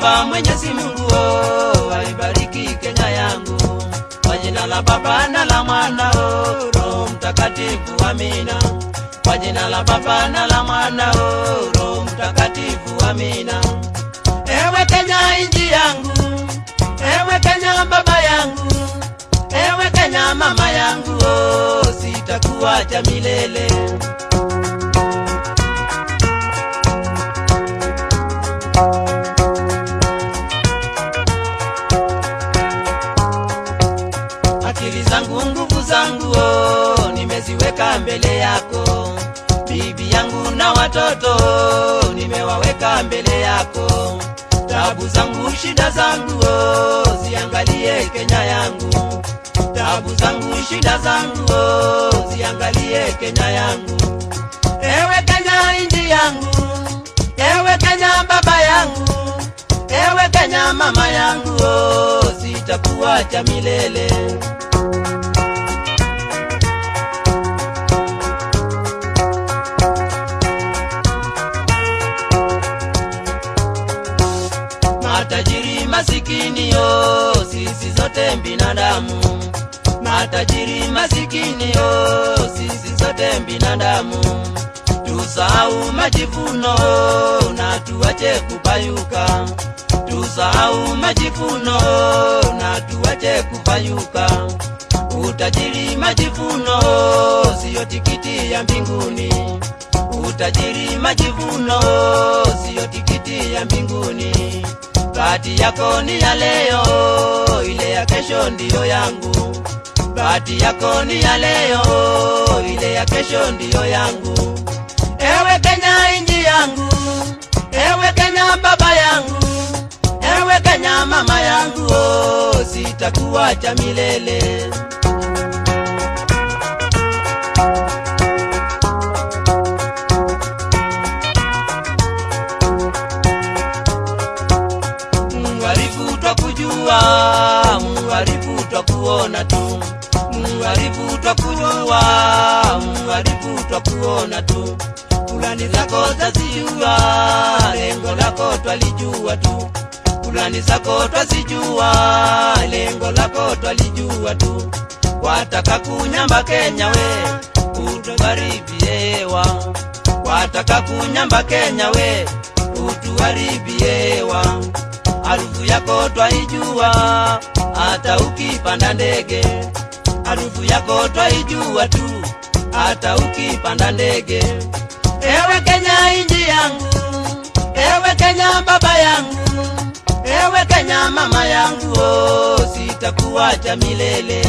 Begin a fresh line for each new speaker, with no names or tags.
Naomba Mwenyezi Mungu aibariki Kenya yangu, kwa jina la Baba na la Mwana Roho Mtakatifu, amina. Kwa jina la Baba na la Mwana Roho Mtakatifu, amina. Ewe Kenya inji yangu, ewe Kenya baba yangu, ewe Kenya mama yangu, sitakuacha milele. Akili zangu nguvu zangu nimeziweka mbele yako, bibi yangu na watoto nimewaweka mbele yako. Tabu zangu shida zangu ziangalie Kenya yangu, tabu zangu shida zangu ziangalie Kenya yangu. Ewe Kenya inji yangu, ewe Kenya baba yangu, ewe Kenya mama yangu, sitakuacha milele. Matajiri masikini sisi zote binadamu, matajiri masikini sisi zote binadamu. Tusahau majivuno na tuache kupayuka, tusahau majivuno na tuache kupayuka. Utajiri majivuno siyo tikiti ya mbinguni, utajiri majivuno siyo tikiti ya mbinguni. Bahati yako ni ya leo, ile ya kesho ndiyo yangu. Bahati yako ni ya leo, ile ya kesho ndiyo yangu. Ewe Kenya inji yangu, ewe Kenya baba yangu, ewe Kenya mama yangu, sitakuacha milele. Mwarifu twakujua, mwarifu twakuona tu, mwarifu twakujua, mwarifu twakuona tu. Kulani zako zazijua, lengo lako twalijua tu. Kulani zako twazijua, lengo lako twalijua tu. Wataka kunyamba Kenya we, utuharibiewa. Wataka kunyamba Kenya we, utuharibiewa. Harufu yako twaijua, hata ukipanda ndege. Harufu yako twaijua tu, hata ukipanda ndege. Ewe Kenya inji yangu, ewe Kenya baba yangu, ewe Kenya mama yangu, sitakuacha milele.